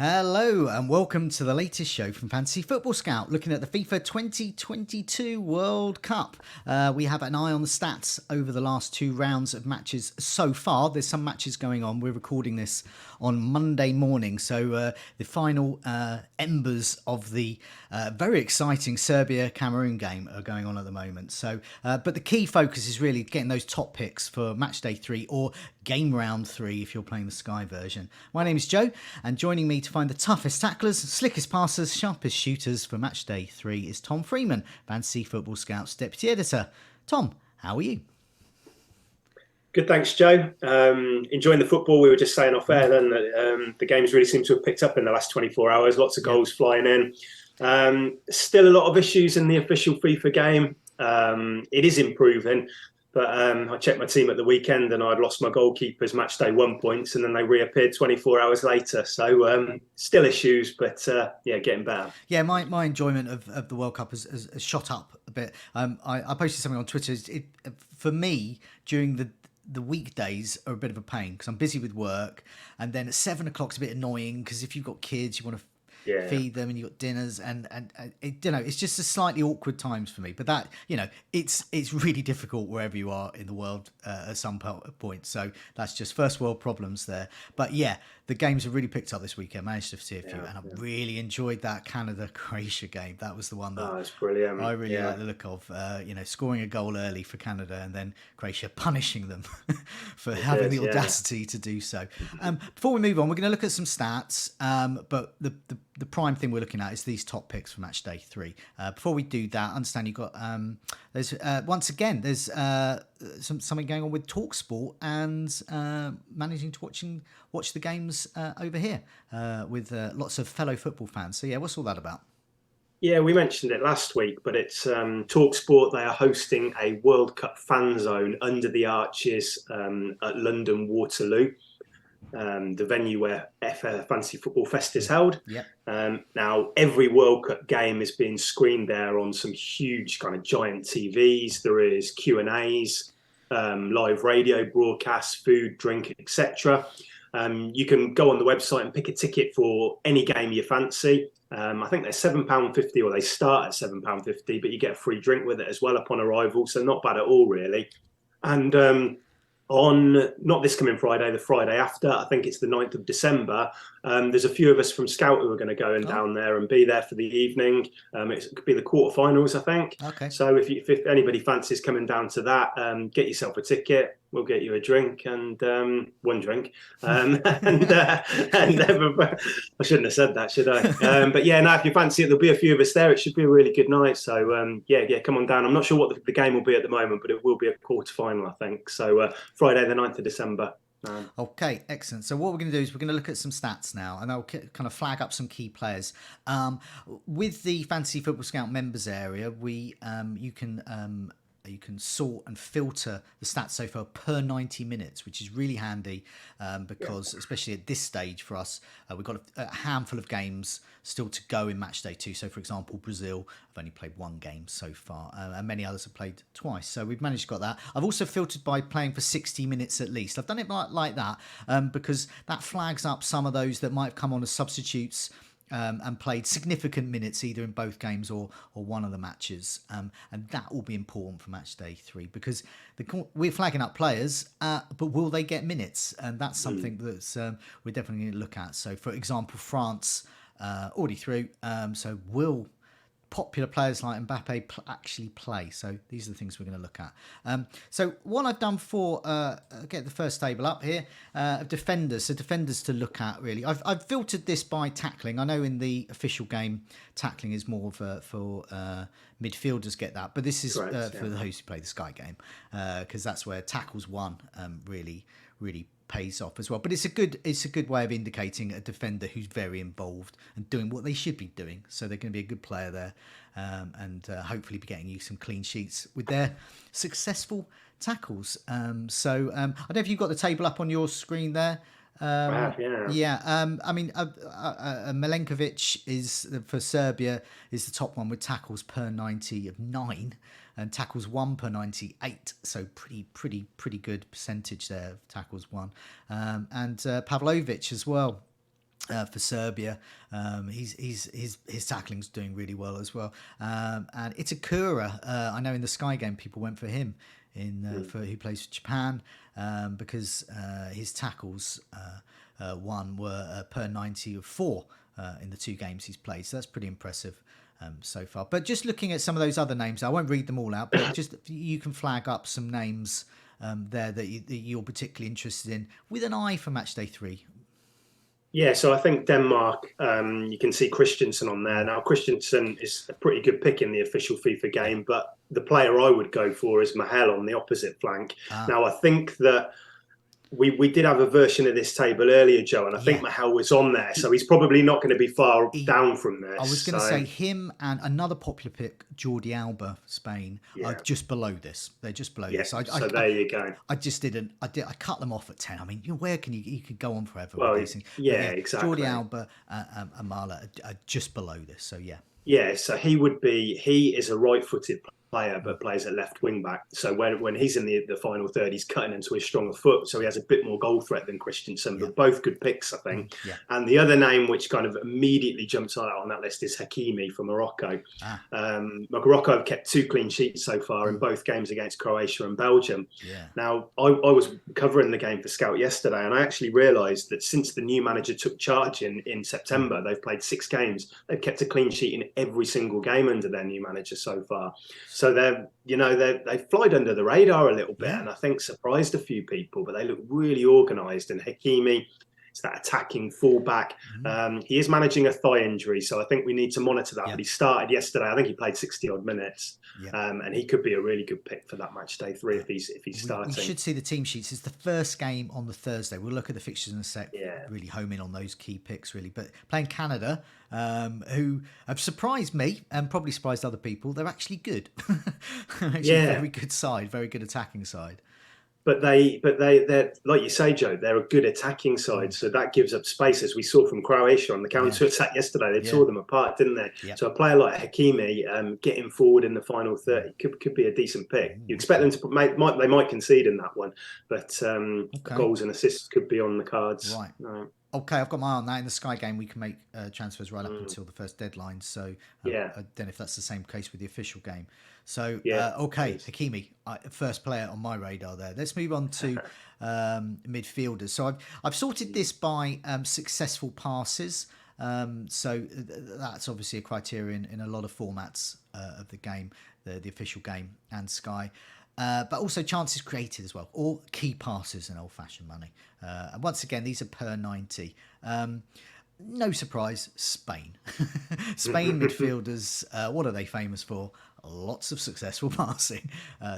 Hello and welcome to the latest show from Fantasy Football Scout, looking at the FIFA 2022 World Cup. We have an eye on the stats over the last two rounds of matches so far. There's some matches going on. We're recording this on Monday morning, so the final embers of the very exciting Serbia-Cameroon game are going on at the moment. So, but the key focus is really getting those top picks for match day 3 or game round 3 if you're playing the Sky version. My name is Joe, and joining me to find the toughest tacklers, slickest passers, sharpest shooters for match day 3 is Tom Freeman, Fantasy Football Scout's deputy editor. Tom, how are you? Good, thanks, Joe. Enjoying the football. We were just saying off air then that the games really seem to have picked up in the last 24 hours. Lots of goals flying in. Still a lot of issues in the official FIFA game. It is improving. But I checked my team at the weekend and I'd lost my goalkeepers match day 1 points and then they reappeared 24 hours later. So still issues, but getting better. Yeah, my enjoyment of the World Cup has shot up a bit. I posted something on Twitter. For me, during the weekdays are a bit of a pain because I'm busy with work, and then at 7 o'clock's a bit annoying because if you've got kids, you want to feed them and you've got dinners and it's just a slightly awkward times for me, but that it's really difficult wherever you are in the world at some point, so that's just first world problems there. But yeah, the games have really picked up this weekend. Managed to see a few, and I really enjoyed that Canada-Croatia game. That was the one that it's brilliant. I really like the look of, scoring a goal early for Canada and then Croatia punishing them for having the audacity to do so. Before we move on, we're going to look at some stats, but the prime thing we're looking at is these top picks for match day 3. Before we do that, I understand you've got there's something going on with TalkSport and managing to watch the games over here with lots of fellow football fans. So yeah, what's all that about? Yeah, we mentioned it last week, but it's TalkSport. They are hosting a World Cup fan zone under the arches at London Waterloo, the venue where Fantasy Football Fest is held. Now, every World Cup game is being screened there on some huge kind of giant TVs. There is Q&As, live radio broadcasts, food, drink, etc. You can go on the website and pick a ticket for any game you fancy. I think they're £7.50, or they start at £7.50, but you get a free drink with it as well upon arrival. So not bad at all, really. And on not this coming Friday, the Friday after, I think it's the 9th of December, there's a few of us from Scout who are going to go down there and be there for the evening. It could be the quarterfinals, I think. Okay. So if anybody fancies coming down to that, get yourself a ticket. We'll get you a drink and one drink. I shouldn't have said that, should I? But yeah, no, if you fancy it, there'll be a few of us there. It should be a really good night. So come on down. I'm not sure what the game will be at the moment, but it will be a quarterfinal, I think. So Friday, the 9th of December. Okay, excellent. So what we're going to do is we're going to look at some stats now, and I'll kind of flag up some key players. With the Fantasy Football Scout members area, you can sort and filter the stats so far per 90 minutes, which is really handy because especially at this stage for us, we've got a handful of games still to go in match day 2. So for example, Brazil have only played 1 game so far, and many others have played twice. So we've managed to got that. I've also filtered by playing for 60 minutes at least. I've done it like that because that flags up some of those that might have come on as substitutes and played significant minutes either in both games or one of the matches. And that will be important for match day 3 because we're flagging up players, but will they get minutes? And that's something that's we're definitely going to look at. So, for example, France already through. So will popular players like Mbappe actually play? So these are the things we're going to look at. So what I've done for get the first table up here of defenders. So defenders to look at really. I've filtered this by tackling. I know in the official game tackling is more of for midfielders get that, but this is for those who play the Sky game because that's where tackles won really pays off as well. But it's a good way of indicating a defender who's very involved and doing what they should be doing. So they're going to be a good player there and hopefully be getting you some clean sheets with their successful tackles. I don't know if you've got the table up on your screen there. I mean, Milenkovic is for Serbia is the top one with tackles per 90 of 9 and tackles 1 per 98. So pretty good percentage there of tackles 1. And Pavlovic as well. for Serbia. His tackling's doing really well as well. And Itakura, I know in the Sky game people went for him for who plays for Japan, because his tackles one were per 90 of 4 in the 2 games he's played. So that's pretty impressive so far. But just looking at some of those other names, I won't read them all out, but just you can flag up some names there that you're particularly interested in with an eye for match day 3. Yeah, so I think Denmark, you can see Christensen on there. Now, Christensen is a pretty good pick in the official FIFA game, but the player I would go for is Mahel on the opposite flank. Now, I think that we did have a version of this table earlier, Joe, and I think Mahel was on there, so he's probably not going to be far down from this. I was going to say him and another popular pick, Jordi Alba, Spain, are just below this. They're just below this. So there you go. I just didn't. I cut them off at 10. I mean, where can you could go on forever well, with these things. Exactly. Jordi Alba and Amala are just below this. So yeah, so he is a right-footed player but plays at left wing back, so when he's in the final third he's cutting into his stronger foot, so he has a bit more goal threat than Christensen, but both good picks I think. And the other name which kind of immediately jumps out on that list is Hakimi from Morocco. Morocco have kept 2 clean sheets so far in both games against Croatia and Belgium. Now I was covering the game for Scout yesterday, and I actually realised that since the new manager took charge in September, they've played 6 games, they've kept a clean sheet in every single game under their new manager so far. So they flied under the radar a little bit, and I think surprised a few people, but they look really organised. And Hakimi is that attacking fullback. He is managing a thigh injury, so I think we need to monitor that. But he started yesterday. I think he played 60 odd minutes, and he could be a really good pick for that match day 3 if he's starting. We should see the team sheets. It's the first game on the Thursday. We'll look at the fixtures in a sec. Really home in on those key picks, really. But playing Canada, who have surprised me and probably surprised other people. They're actually good. Very good side, very good attacking side. But they're like you say, Joe, they're a good attacking side, so that gives up space, as we saw from Croatia on the counter attack yesterday. They tore them apart, didn't they? So a player like Hakimi, getting forward in the final 30 could be a decent pick. You expect them to they might concede in that one, but goals and assists could be on the cards. Right. Okay, I've got my eye on that. In the Sky game, we can make transfers right up until the first deadline. So I don't know if that's the same case with the official game. So, Hakimi, first player on my radar there. Let's move on to midfielders. So I've sorted this by successful passes. So that's obviously a criterion in a lot of formats of the game, the official game and Sky. But also chances created as well, or key passes in old-fashioned money. And once again, these are per 90. No surprise, Spain. Spain midfielders, what are they famous for? Lots of successful passing.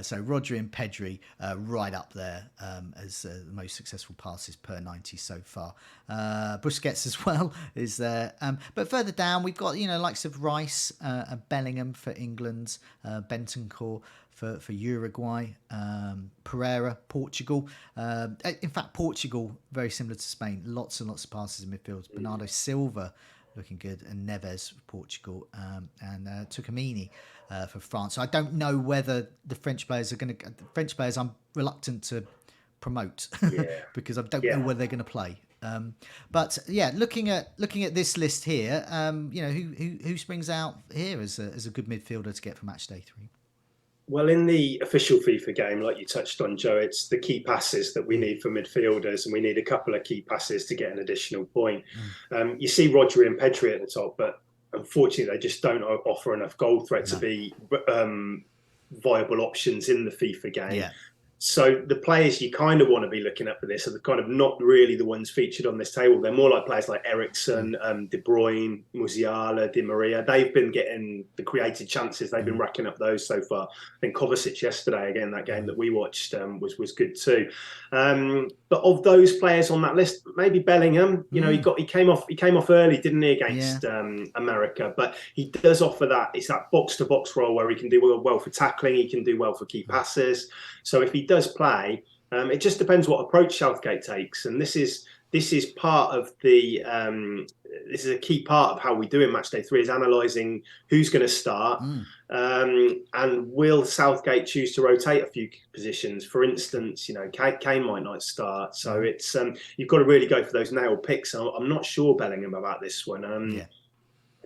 So Rodri and Pedri right up there as the most successful passes per 90 so far. Busquets as well is there. But further down, we've got, likes of Rice, Bellingham for England, Bentancur for Uruguay, Pereira, Portugal. In fact, Portugal, very similar to Spain, lots and lots of passes in midfield. Bernardo Silva looking good, and Neves for Portugal, and Tucamini for France. So I don't know whether the French players are going to. The French players, I'm reluctant to promote because I don't know whether they're going to play. But looking at this list here, who springs out here as a good midfielder to get for match day 3? Well, in the official FIFA game, like you touched on, Joe, it's the key passes that we need for midfielders, and we need a couple of key passes to get an additional point. You see Rodri and Pedri at the top, but unfortunately, they just don't offer enough goal threat to be viable options in the FIFA game. So the players you kind of want to be looking at for this are kind of not really the ones featured on this table. They're more like players like Eriksen, De Bruyne, Musiala, Di Maria. They've been getting the created chances. They've been racking up those so far. I think Kovacic yesterday, again, that game that we watched was good too. But of those players on that list, maybe Bellingham. He came off early, didn't he, against America? But he does offer that. It's that box to box role where he can do well for tackling. He can do well for key passes. So if he does play, it just depends what approach Southgate takes, and this is part of the this is a key part of how we do in match day 3 is analysing who's going to start, and will Southgate choose to rotate a few positions. For instance, Kane might not start, so it's you've got to really go for those nail picks. I'm not sure Bellingham about this one.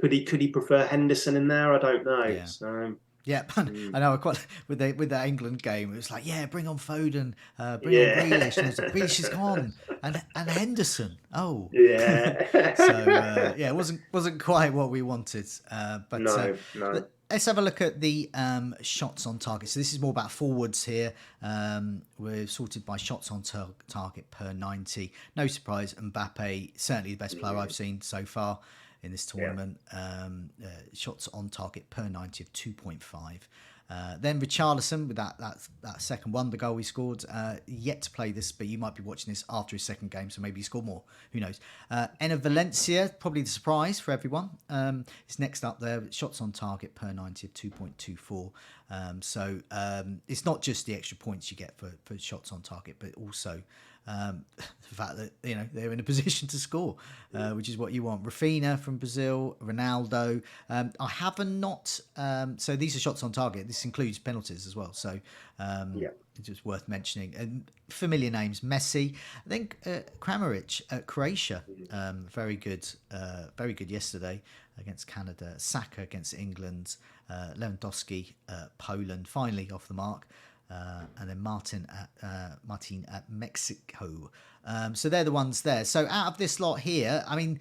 Could he prefer Henderson in there? I don't know. Yeah. So. Yeah, I know. Quite with the England game, it was like, bring on Foden, bring on Grealish, and it's like, Grealish is gone, and Henderson. Oh, yeah. So it wasn't quite what we wanted. But no. Let's have a look at the shots on target. So this is more about forwards here. We're sorted by shots on target per 90. No surprise, Mbappe certainly the best player I've seen so far in this tournament. Shots on target per 90 of 2.5. Then Richarlison with that second one, the goal he scored. Yet to play this, but you might be watching this after his second game, so maybe he scored more. Who knows? Enner Valencia, probably the surprise for everyone. Is next up there. Shots on target per 90 of 2.24. So it's not just the extra points you get for shots on target, but also the fact that they're in a position to score, which is what you want. Rafinha from Brazil, Ronaldo. I haven't not. So these are shots on target. This includes penalties as well. So it's just worth mentioning. And familiar names: Messi. I think Kramaric at Croatia. Very good yesterday against Canada. Saka against England. Lewandowski, Poland. Finally off the mark. And then Martin at Mexico. So they're the ones there. So out of this lot here, I mean,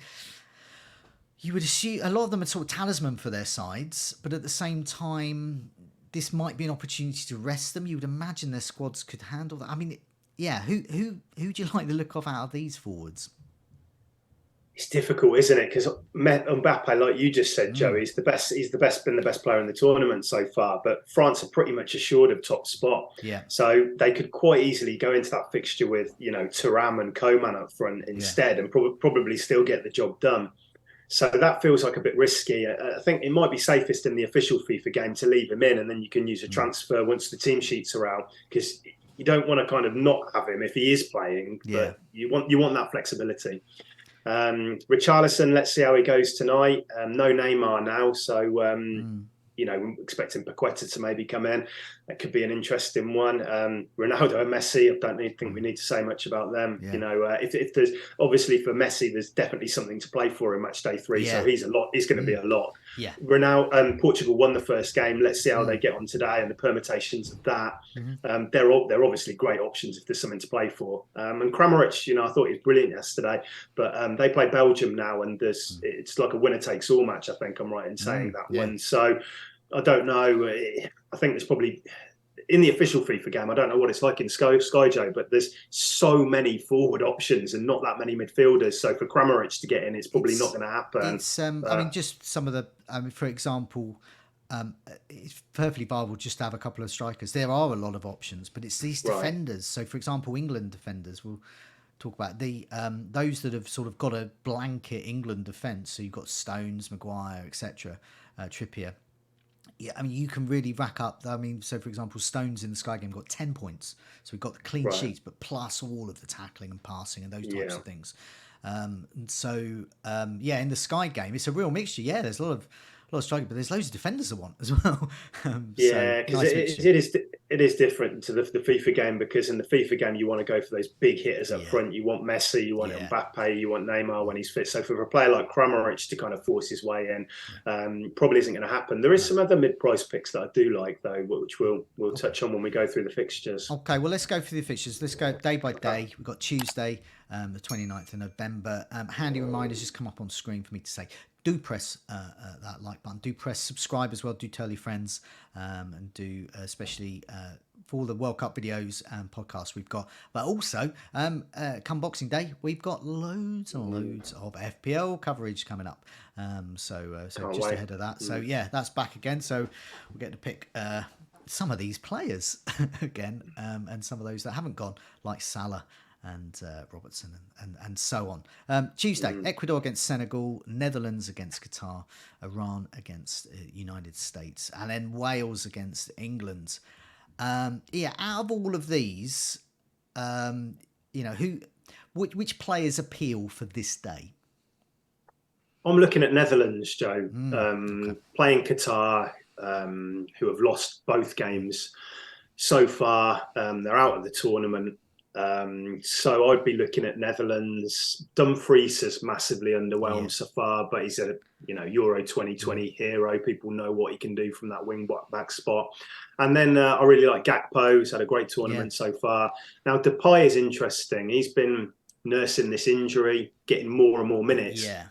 you would assume a lot of them are sort of talisman for their sides, but at the same time, this might be an opportunity to rest them. You would imagine their squads could handle that. I mean, who do you like the look of out of these forwards? It's difficult, isn't it? Because Mbappe, like you just said, Joe, he's been the best player in the tournament so far. But France are pretty much assured of top spot. Yeah. So they could quite easily go into that fixture with, Thuram and Coman up front instead, and probably still get the job done. So that feels like a bit risky. I think it might be safest in the official FIFA game to leave him in, and then you can use a transfer once the team sheets are out, because you don't want to kind of not have him if he is playing, but you want that flexibility. Richarlison, let's see how he goes tonight. No Neymar now, so expecting Paqueta to maybe come in. That could be an interesting one. Ronaldo and Messi, I don't think we need to say much about them. If there's obviously for Messi, there's definitely something to play for in match day 3. So he's going to be a lot. Ronaldo, Portugal won the first game. Let's see how they get on today and the permutations of that. They're obviously great options if there's something to play for. And Kramaric, I thought he was brilliant yesterday, but they play Belgium now, and it's like a winner takes all match. I think I'm right in saying that one. So I don't know. I think there's probably in the official FIFA game. I don't know what it's like in Sky Joe, but there's so many forward options and not that many midfielders. So for Kramaric to get in, it's probably not going to happen. It's I mean, just some of the. For example, it's perfectly viable just to have a couple of strikers. There are a lot of options, but it's these defenders. So for example, England defenders will talk about those that have sort of got a blanket England defence. So you've got Stones, Maguire, etc., Trippier. Yeah, I mean, you can really rack up. I mean, so for example, Stones in the Sky game got 10 points. So we've got the clean sheets, but plus all of the tackling and passing and those types of things. And so in the Sky game, it's a real mixture. Yeah, there's a lot of striking, but there's loads of defenders I want as well. Because it is different to the FIFA game, because in the FIFA game you want to go for those big hitters up front. You want Messi, you want Mbappe, you want Neymar when he's fit. So for a player like Kramaric to kind of force his way in, probably isn't going to happen. There is some other mid-price picks that I do like though, which we'll touch on when we go through the fixtures. Okay, well let's go through the fixtures. Let's go day by day. We've got Tuesday, the 29th of November. Handy reminders just come up on screen for me to say. Do press that like button. Do press subscribe as well. Do tell your friends, and do especially for all the World Cup videos and podcasts we've got. But also, come Boxing Day, we've got loads and loads of FPL coverage coming up. So just ahead of that. So that's back again. So we'll get to pick some of these players again, and some of those that haven't gone, like Salah and Robertson and so on. Tuesday, Ecuador against Senegal, Netherlands against Qatar, Iran against United States, and then Wales against England. Out of all of these, which players appeal for this day? I'm looking at Netherlands, Joe, Okay. playing Qatar, who have lost both games so far. They're out of the tournament. So I'd be looking at Netherlands. Dumfries has massively underwhelmed Yeah. so far, but he's a Euro 2020 hero. People know what he can do from that wing back spot. And then I really like Gakpo. He's had a great tournament so far. Now Depay is interesting. He's been nursing this injury, getting more and more minutes. Yeah.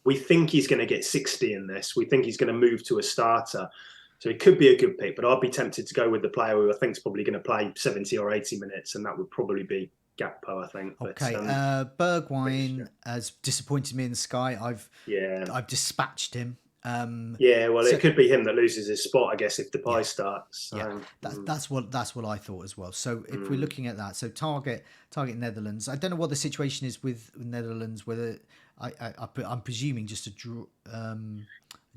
We think he's going to get 60 in this. We think he's going to move to a starter. So it could be a good pick, but I'd be tempted to go with the player who I think is probably going to play 70 or 80 minutes, and that would probably be Gakpo, I think. Okay. Bergwijn has disappointed me in the Sky. I've dispatched him. Well, it could be him that loses his spot, I guess, if Depay starts. So, that's what I thought as well. So if we're looking at that, so target Netherlands. I don't know what the situation is with Netherlands. Whether I'm presuming just a draw.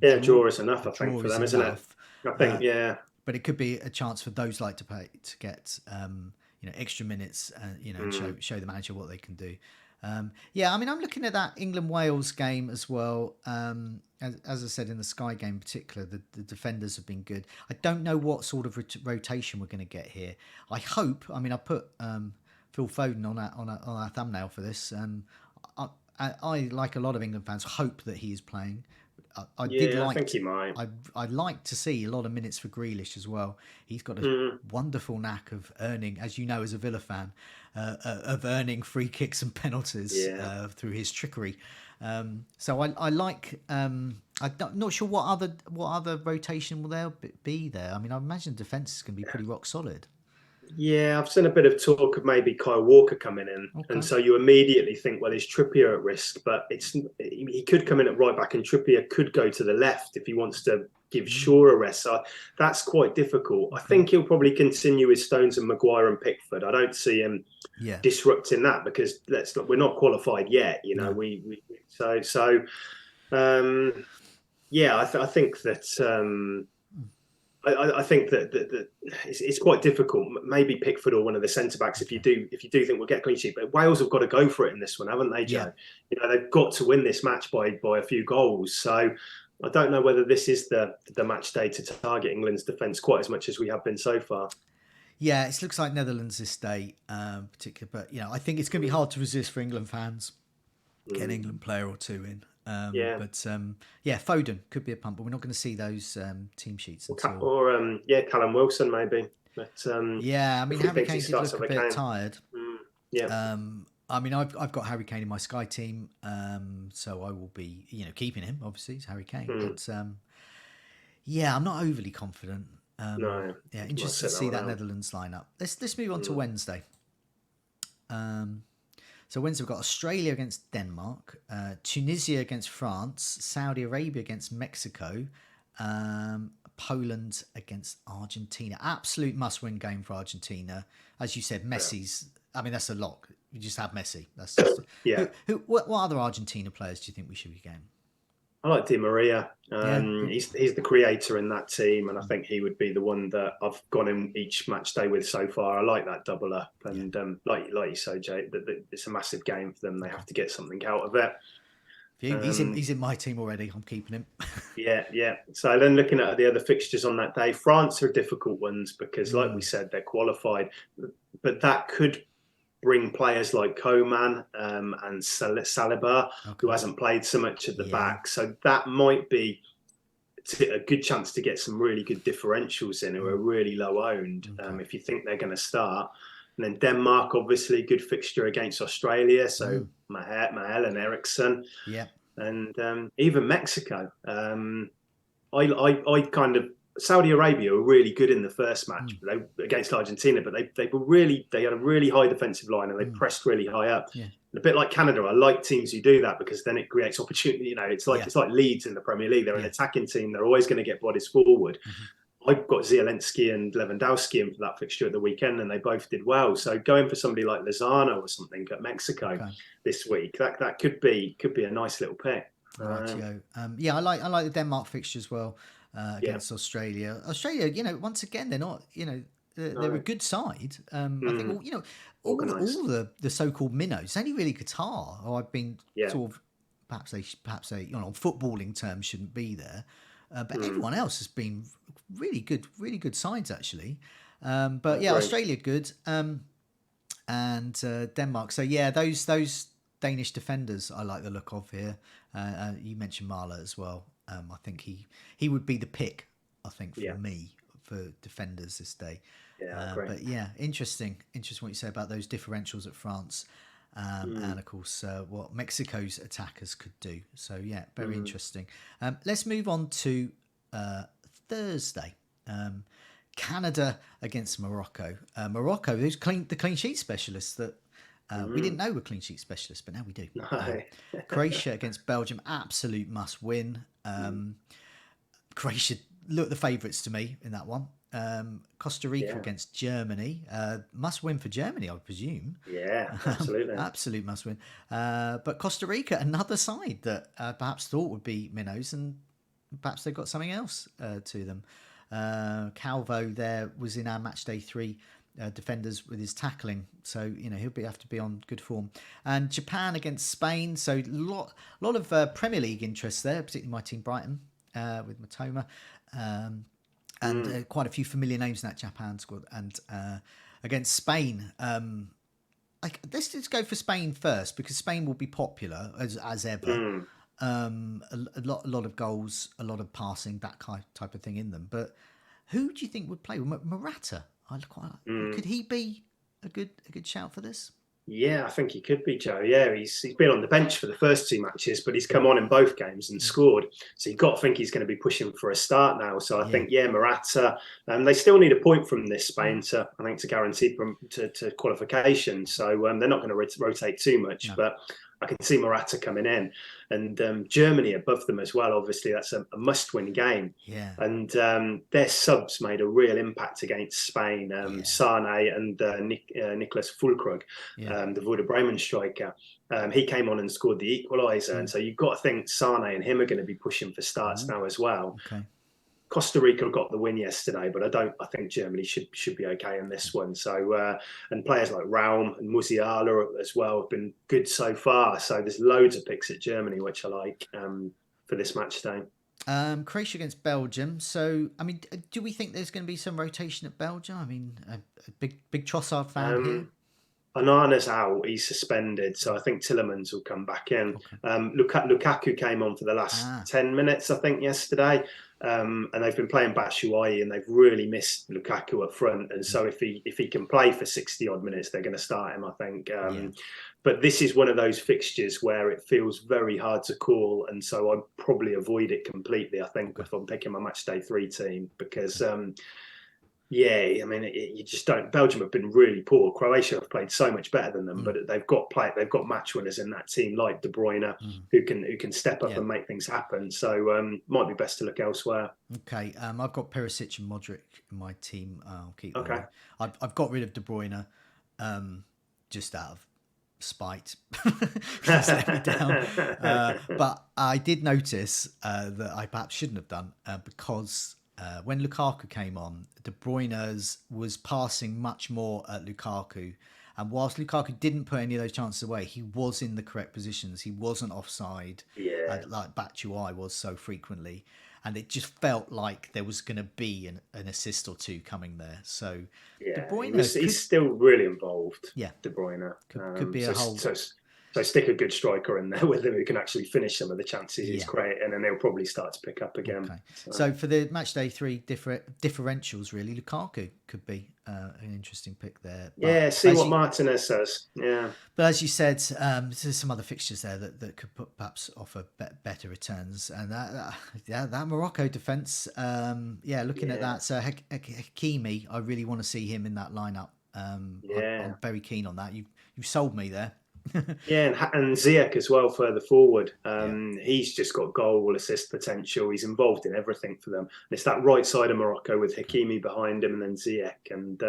Draw is enough, I think, for them, isn't it? I think, But it could be a chance for those like to get extra minutes, and show the manager what they can do. I'm looking at that England-Wales game as well. As I said, in the Sky game in particular, the defenders have been good. I don't know what sort of rotation we're going to get here. I hope. I put Phil Foden on our thumbnail for this. I, like a lot of England fans, hope that he is playing. I think he might. I'd like to see a lot of minutes for Grealish as well. He's got a wonderful knack of earning, as you know, as a Villa fan, of earning free kicks and penalties through his trickery. So I like. I'm not sure what other rotation will there be there. I imagine defence is going to be pretty rock solid. Yeah, I've seen a bit of talk of maybe Kyle Walker coming in, and so you immediately think, well, is Trippier at risk? But he could come in at right back, and Trippier could go to the left if he wants to give Shaw a rest. So that's quite difficult. I think he'll probably continue with Stones and Maguire and Pickford. I don't see him disrupting that because we're not qualified yet. No. I think that. I think that it's quite difficult. Maybe Pickford or one of the centre backs if you do think we'll get a clean sheet. But Wales have got to go for it in this one, haven't they, Joe? Yeah. They've got to win this match by a few goals. So I don't know whether this is the match day to target England's defence quite as much as we have been so far. Yeah, it looks like Netherlands this day, particular. But I think it's going to be hard to resist for England fans. Get an England player or two in. Foden could be a pump, but we're not going to see those team sheets until... Or Callum Wilson maybe. But Harry Kane did look a bit tired. I've got Harry Kane in my Sky team, so I will be keeping him. Obviously, it's Harry Kane, but I'm not overly confident. No. Yeah, interested to see that Netherlands lineup. Let's move on to Wednesday. So Wednesday we've got Australia against Denmark, Tunisia against France, Saudi Arabia against Mexico, Poland against Argentina. Absolute must-win game for Argentina. As you said, Messi's... that's a lock. You just have Messi. That's just... What other Argentina players do you think we should be getting? I like Di Maria. He's the creator in that team, and I think he would be the one that I've gone in each match day with so far. I like that double up, and like you say, Jay, it's a massive game for them. They have to get something out of it. He's in my team already. I'm keeping him. Yeah. So then looking at the other fixtures on that day, France are difficult ones because, like we said, they're qualified, but that could bring players like Coman and Saliba, who hasn't played so much at the back. So that might be a good chance to get some really good differentials in who are really low owned if you think they're going to start. And then Denmark, obviously, good fixture against Australia. So Mahel and Eriksson. Yeah. And even Mexico. I kind of... Saudi Arabia were really good in the first match against Argentina, but they had a really high defensive line and they pressed really high up. Yeah. And a bit like Canada, I like teams who do that because then it creates opportunity. It's like Leeds in the Premier League. They're an attacking team. They're always going to get bodies forward. I've got Zielinski and Lewandowski in for that fixture at the weekend, and they both did well. So going for somebody like Lozano or something at Mexico this week, that could be a nice little pick. I like the Denmark fixture as well. Against Australia. Australia, once again, they're not, they're a good side. I think, all the so-called minnows, only really Qatar, I've been sort of perhaps they on footballing terms shouldn't be there. But everyone else has been really good sides actually. But yeah, Right. Australia good, and Denmark. So yeah, those Danish defenders I like the look of here. You mentioned Marla as well. I think he would be the pick. I think for me for defenders this day. Yeah, great. But yeah, interesting what you say about those differentials at France. And of course, what Mexico's attackers could do. So yeah, very interesting. Let's move on to Thursday. Canada against Morocco. Morocco, who's the clean sheet specialists that we didn't know were clean sheet specialists, but now we do. No. Croatia against Belgium, absolute must win. Croatia look the favourites to me in that one. Costa Rica against Germany, must win for Germany, I presume. Yeah, absolutely. Absolute must win. But Costa Rica, another side that perhaps thought would be minnows, and perhaps they've got something else to them. Calvo there was in our match day 3 defenders with his tackling, so he'll have to be on good form. And Japan against Spain, so lot of Premier League interest there, particularly my team Brighton with Matoma. And quite a few familiar names in that Japan squad. And against Spain, let's just go for Spain first, because Spain will be popular as ever. A lot of goals, a lot of passing, that type of thing in them. But who do you think would play? Morata, could he be a good shout for this? Yeah, I think he could be, Joe. Yeah, he's been on the bench for the first 2 matches, but he's come on in both games and scored. So you've got to think he's going to be pushing for a start now. So I think, Morata. They still need a point from this Spain to guarantee to qualification. So they're not going to rotate too much, but I can see Morata coming in. And Germany above them as well. Obviously, that's a must-win game. Yeah. And their subs made a real impact against Spain. Sane and Nicholas Füllkrug, the Werder Bremen striker. He came on and scored the equaliser. And so you've got to think Sane and him are going to be pushing for starts now as well. Okay. Costa Rica got the win yesterday, but I think Germany should be okay in this one. So and players like Raum and Musiala as well have been good so far. So there's loads of picks at Germany which I like for this match day. Croatia against Belgium. So I mean, do we think there's going to be some rotation at Belgium? I mean, a big Trossard fan here. Onana's out; he's suspended, so I think Tielemans will come back in. Okay. Lukaku came on for the last 10 minutes, I think, yesterday. And they've been playing Batshuayi, and they've really missed Lukaku up front. And so if he can play for 60 odd minutes, they're going to start him, I think. But this is one of those fixtures where it feels very hard to call, and so I'd probably avoid it completely, I think, if I'm picking my match day 3 team, because I mean, you just don't. Belgium have been really poor. Croatia have played so much better than them, but they've got match winners in that team like De Bruyne, who can step up and make things happen. So might be best to look elsewhere. Okay, I've got Perisic and Modric in my team. I'll keep them. Okay, I've got rid of De Bruyne, just out of spite. Just let me down. But I did notice that I perhaps shouldn't have done because. When Lukaku came on, De Bruyne was passing much more at Lukaku. And whilst Lukaku didn't put any of those chances away, he was in the correct positions. He wasn't offside, like Batshuayi was so frequently. And it just felt like there was going to be an assist or two coming there. So De Bruyne... He's still really involved, De Bruyne. Could be a whole... So stick a good striker in there with him who can actually finish some of the chances he's creating, and then they'll probably start to pick up again. Okay. So for the match day 3 differentials, really, Lukaku could be an interesting pick there. But see what Martinez says. Yeah. But as you said, there's some other fixtures there that could perhaps offer better returns. And that Morocco defence, looking at that. So Hakimi, I really want to see him in that lineup. I'm very keen on that. You've sold me there. And Ziyech as well further forward. He's just got goal, assist potential. He's involved in everything for them. And it's that right side of Morocco with Hakimi behind him and then Ziyech. And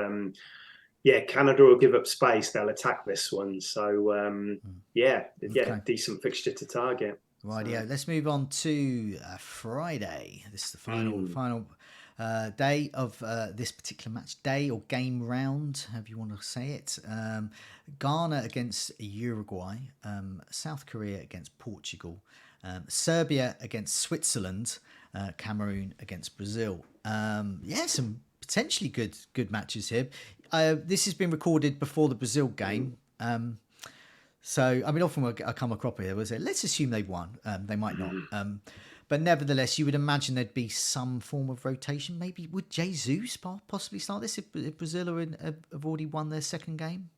Canada will give up space. They'll attack this one. So decent fixture to target. Rightio. Let's move on to Friday. This is the final Day of this particular match, day or game round, however you want to say it. Ghana against Uruguay, South Korea against Portugal, Serbia against Switzerland, Cameroon against Brazil. Some potentially good matches here. This has been recorded before the Brazil game. So, I mean, often I come across here, let's assume they won. They might not. But nevertheless, you would imagine there'd be some form of rotation. Maybe would Jesus possibly start this if Brazil have already won their second game?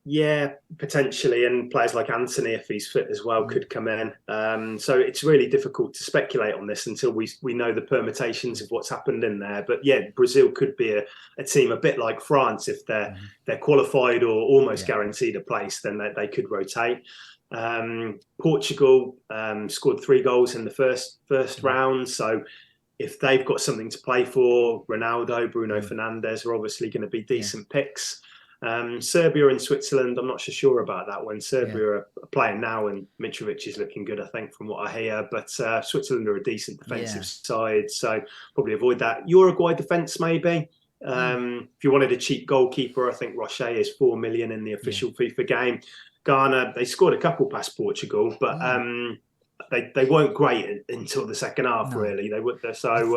Yeah, potentially, and players like Anthony, if he's fit as well, could come in. So it's really difficult to speculate on this until we know the permutations of what's happened in there. But yeah, Brazil could be a team a bit like France if they're qualified or almost guaranteed a place, then they could rotate. Portugal scored 3 goals in the first round, so if they've got something to play for, Ronaldo, Bruno Fernandes are obviously going to be decent picks. Serbia and Switzerland, I'm not so sure about that one. Serbia are playing now, and Mitrovic is looking good, I think, from what I hear. But Switzerland are a decent defensive side, so probably avoid that. Uruguay defence, maybe. If you wanted a cheap goalkeeper, I think Rocher is 4 million in the official FIFA game. Ghana, they scored a couple past Portugal, but they weren't great until the second half. Really, they were. So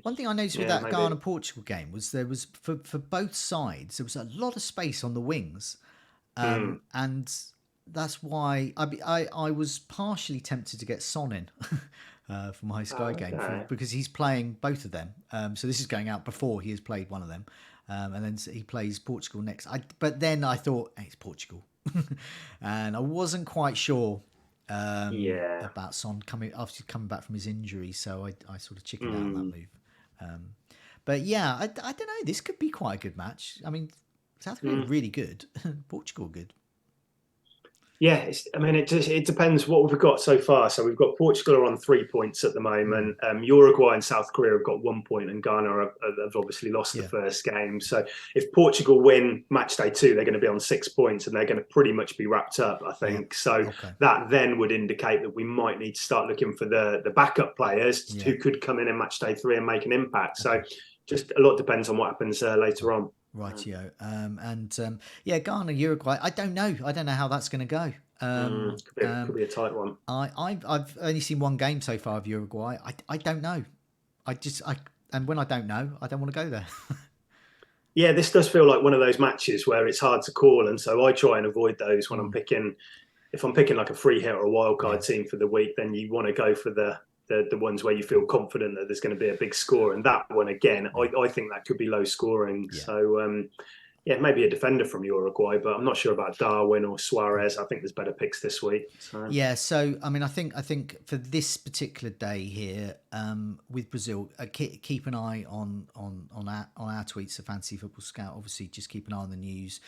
one thing I noticed with that Ghana Portugal game was there was for both sides there was a lot of space on the wings, and that's why I was partially tempted to get Son in for my Sky game because he's playing both of them. So this is going out before he has played one of them, and then he plays Portugal next. But then I thought, hey, it's Portugal, and I wasn't quite sure. About Son coming back from his injury, so I sort of chickened out on that move. But yeah, I don't know. This could be quite a good match. I mean, South Korea really good, Portugal good. Yeah, it depends what we've got so far. So we've got Portugal are on 3 points at the moment. Uruguay and South Korea have got 1 point, and Ghana have obviously lost the first game. So if Portugal win match day 2, they're going to be on 6 points, and they're going to pretty much be wrapped up, I think. So that then would indicate that we might need to start looking for the backup players who could come in match day 3 and make an impact. So just a lot depends on what happens later on. Rightio. Ghana, Uruguay. I don't know how that's going to go. Could be a tight one. I've only seen one game so far of Uruguay. I don't know. And when I don't know, I don't want to go there. Yeah, this does feel like one of those matches where it's hard to call, and so I try and avoid those when I'm picking. If I'm picking like a free hit or a wild card team for the week, then you want to go for the ones where you feel confident that there's going to be a big score, and that one again, I think that could be low scoring. So maybe a defender from Uruguay, but I'm not sure about Darwin or Suarez. I think there's better picks this week. So I mean, I think for this particular day here with Brazil, keep an eye on our tweets, the Fantasy Football Scout. Obviously, just keep an eye on the news.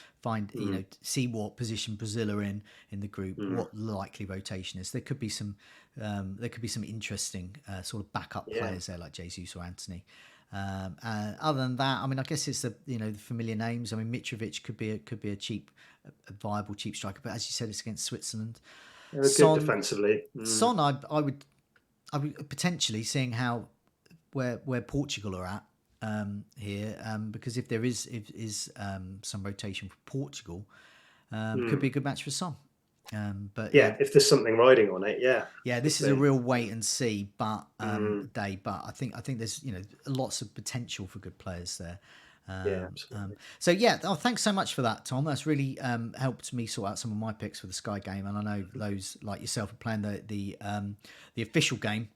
See what position Brazil are in the group, what likely rotation is. There could be some interesting sort of backup players there, like Jesus or Anthony. Other than that, I mean, I guess it's the familiar names. I mean, Mitrovic could be a cheap, a viable cheap striker, but as you said, it's against Switzerland. Good defensively. Son, I would potentially seeing where Portugal are at here, because if there is some rotation for Portugal, could be a good match for Son. But if there's something riding on it, this is a real wait and see, but day. But I think there's lots of potential for good players there. Absolutely. Thanks so much for that, Tom. That's really helped me sort out some of my picks for the Sky game, and I know those like yourself are playing the official game.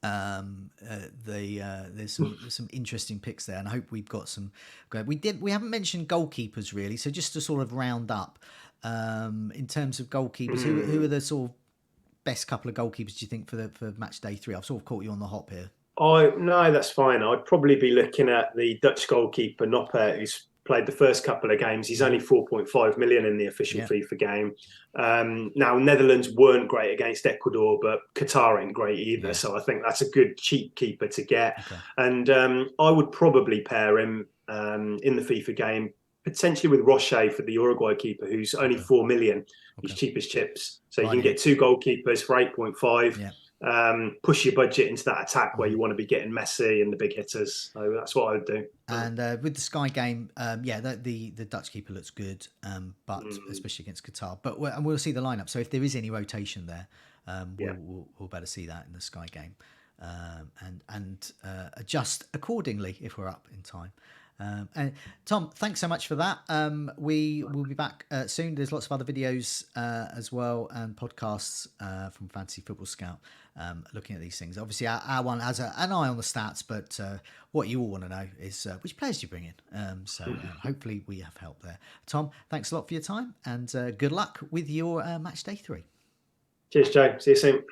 There's some interesting picks there, and I hope we've got some. We haven't mentioned goalkeepers really, so just to sort of round up. In terms of goalkeepers, who are the sort of best couple of goalkeepers do you think for match day 3? I've sort of caught you on the hop here. No, that's fine. I'd probably be looking at the Dutch goalkeeper Noppert, who's played the first couple of games. He's only 4.5 million in the official FIFA game. Now, Netherlands weren't great against Ecuador, but Qatar ain't great either. So I think that's a good cheap keeper to get. And I would probably pair him in the FIFA game, potentially with Rocher for the Uruguay keeper, who's only 4 million. He's cheap as chips. So you can get 2 goalkeepers for 8.5. push your budget into that attack where you want to be getting Messi and the big hitters. So that's what I would do. And with the Sky game, the Dutch keeper looks good, but especially against Qatar. But we'll see the lineup. So if there is any rotation there, we'll better see that in the Sky game, and adjust accordingly if we're up in time. And Tom, thanks so much for that. We will be back soon. There's lots of other videos as well and podcasts from Fantasy Football Scout looking at these things. Obviously, our one has an eye on the stats, but what you all want to know is which players you bring in. So hopefully we have help there. Tom, thanks a lot for your time and good luck with your match day 3. Cheers, Joe. See you soon.